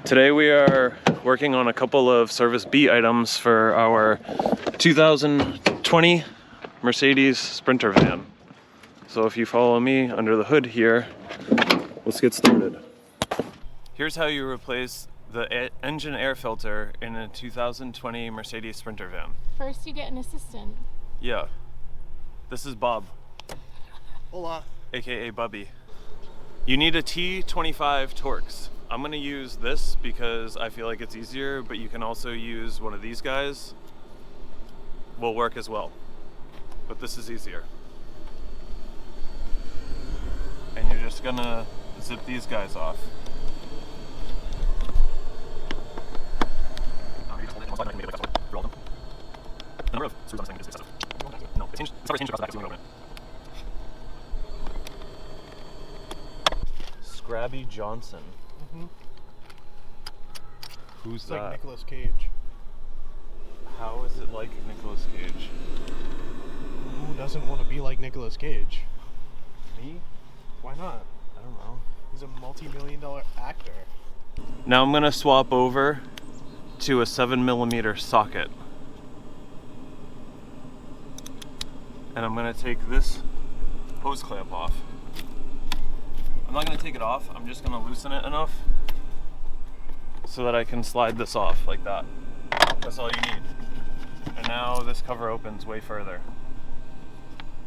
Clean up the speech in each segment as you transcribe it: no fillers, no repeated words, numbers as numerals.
Today we are working on a couple of Service B items for our 2020 Mercedes Sprinter van. So if you follow me under the hood here, let's get started. Here's how you replace the engine air filter in a 2020 Mercedes Sprinter van. First you get an assistant. Yeah. This is Bob. Hola. AKA Bubby. You need a T25 torx. I'm gonna use this because I feel like it's easier, but you can also use one of these guys. Will work as well, but this is easier. And you're just gonna zip these guys off. The number of screws on this thing is excessive. No, it's already changed across the back, it's doing it overnight. Scrabby Johnson. Mm-hmm. Who's it's that? Like Nicolas Cage. How is it like Nicolas Cage? Who doesn't want to be like Nicolas Cage? Me? Why not? I don't know. He's a multi-million-dollar actor. Now I'm gonna swap over to a 7mm socket. And I'm gonna take this hose clamp off. I'm not gonna take it off, I'm just gonna loosen it enough so that I can slide this off like that. That's all you need. And now this cover opens way further.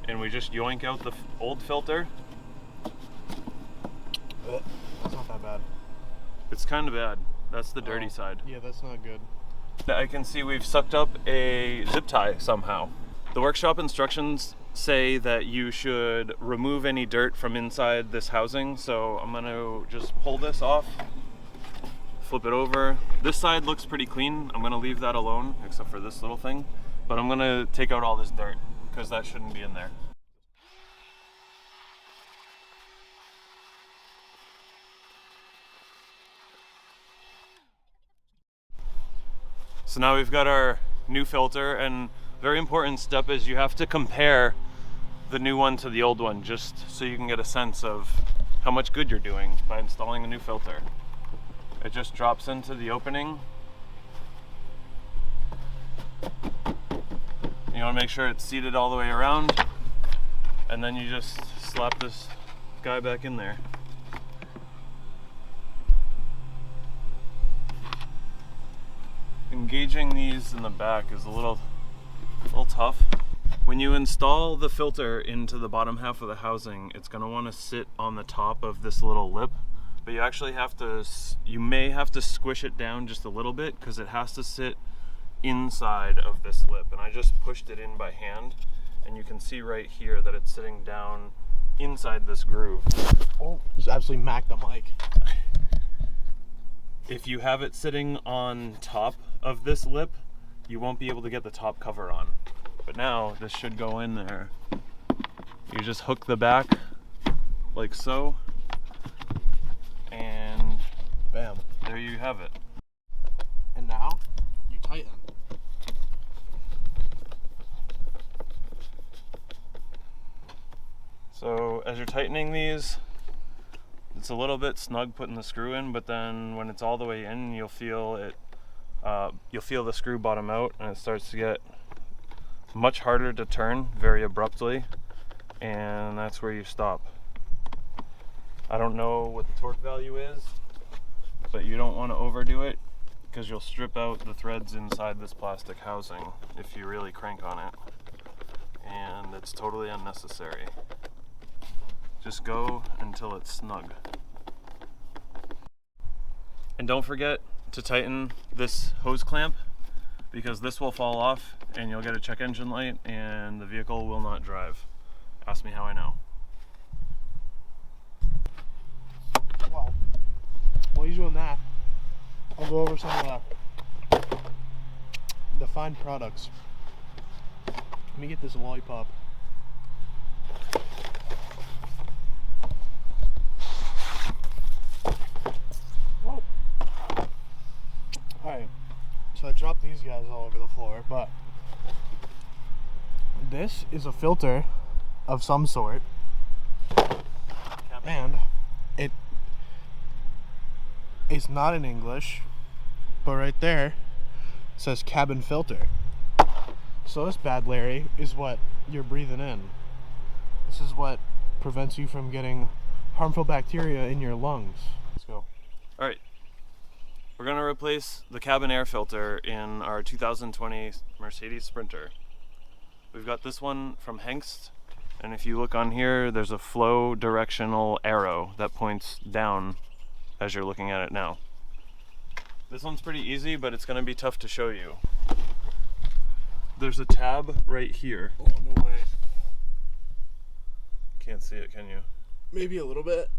And we just yoink out the old filter. That's not that bad. It's kind of bad. That's the dirty side. Yeah, that's not good. I can see we've sucked up a zip tie somehow. The workshop instructions say that you should remove any dirt from inside this housing, so I'm gonna just pull this off, flip it over. This side looks pretty clean. I'm gonna leave that alone, except for this little thing, but I'm gonna take out all this dirt because that shouldn't be in there. So now we've got our new filter, and very important step is you have to compare the new one to the old one just so you can get a sense of how much good you're doing by installing a new filter. It just drops into the opening. You want to make sure it's seated all the way around, and then you just slap this guy back in there. Engaging these in the back is a little tough. When you install the filter into the bottom half of the housing, it's going to want to sit on the top of this little lip, but you may have to squish it down just a little bit because it has to sit inside of this lip. And I just pushed it in by hand, and you can see right here that it's sitting down inside this groove. Oh, just absolutely macked the mic. If you have it sitting on top of this lip, you won't be able to get the top cover on. But now this should go in there. You just hook the back like so, and bam, there you have it. And now you tighten. So as you're tightening these, it's a little bit snug putting the screw in, but then when it's all the way in, you'll feel it. You'll feel the screw bottom out, and it starts to get much harder to turn very abruptly, and that's where you stop. I don't know what the torque value is, but you don't want to overdo it because you'll strip out the threads inside this plastic housing if you really crank on it, and it's totally unnecessary. Just go until it's snug. And don't forget to tighten this hose clamp, because this will fall off and you'll get a check engine light and the vehicle will not drive. Ask me how I know. Well, while you're doing that, I'll go over some of the fine products. Let me get this lollipop. Alright, so I dropped these guys all over the floor, but this is a filter of some sort, and is not in English, but right there it says cabin filter. So this bad Larry is what you're breathing in. This is what prevents you from getting harmful bacteria in your lungs. Let's go. All right, we're gonna replace the cabin air filter in our 2020 Mercedes Sprinter. We've got this one from Hengst, and if you look on here, there's a flow directional arrow that points down as you're looking at it now. This one's pretty easy, but it's gonna be tough to show you. There's a tab right here. Oh, no way. Can't see it, can you? Maybe a little bit.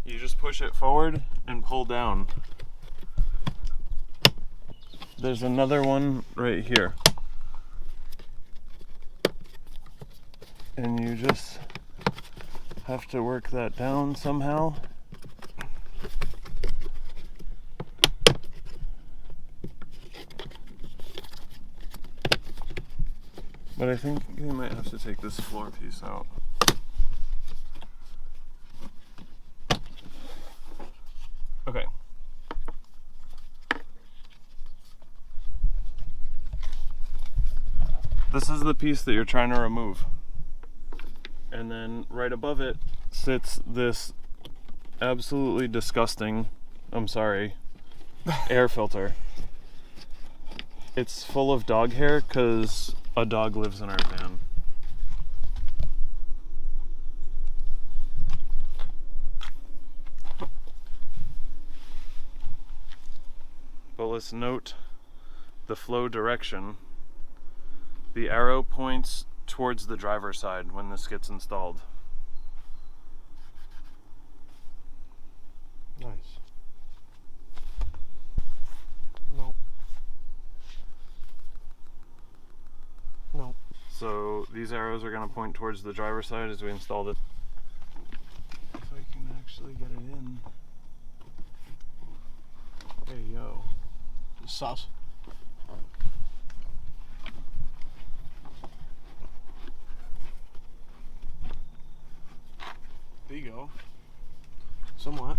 You just push it forward and pull down. There's another one right here. And you just have to work that down somehow. But I think you might have to take this floor piece out. Okay. This is the piece that you're trying to remove. And then right above it sits this absolutely disgusting, I'm sorry, air filter. It's full of dog hair because a dog lives in our van. But let's note the flow direction. The arrow points towards the driver's side when this gets installed. Nice. No. No. So these arrows are going to point towards the driver's side as we install it. If I can actually get it in. There you go. Sauce. There you go. Somewhat.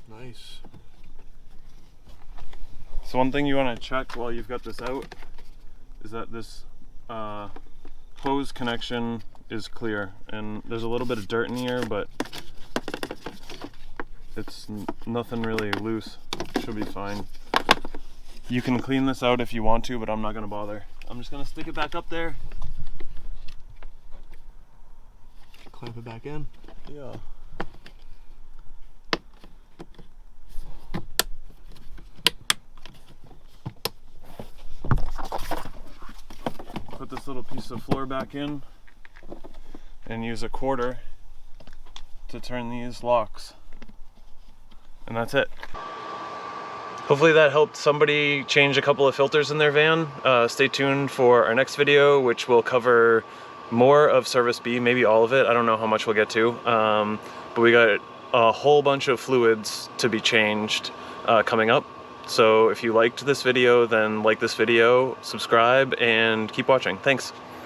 Nice. So one thing you want to check while you've got this out is that this hose connection is clear, and there's a little bit of dirt in here, but it's nothing really loose. Should be fine. You can clean this out if you want to, but I'm not gonna bother. I'm just gonna stick it back up there. Clamp it back in. Yeah. Put this little piece of floor back in and use a quarter to turn these locks. And that's it. Hopefully that helped somebody change a couple of filters in their van. Stay tuned for our next video, which will cover more of Service B, maybe all of it. I don't know how much we'll get to. But we got a whole bunch of fluids to be changed coming up. So if you liked this video, then like this video, subscribe, and keep watching. Thanks.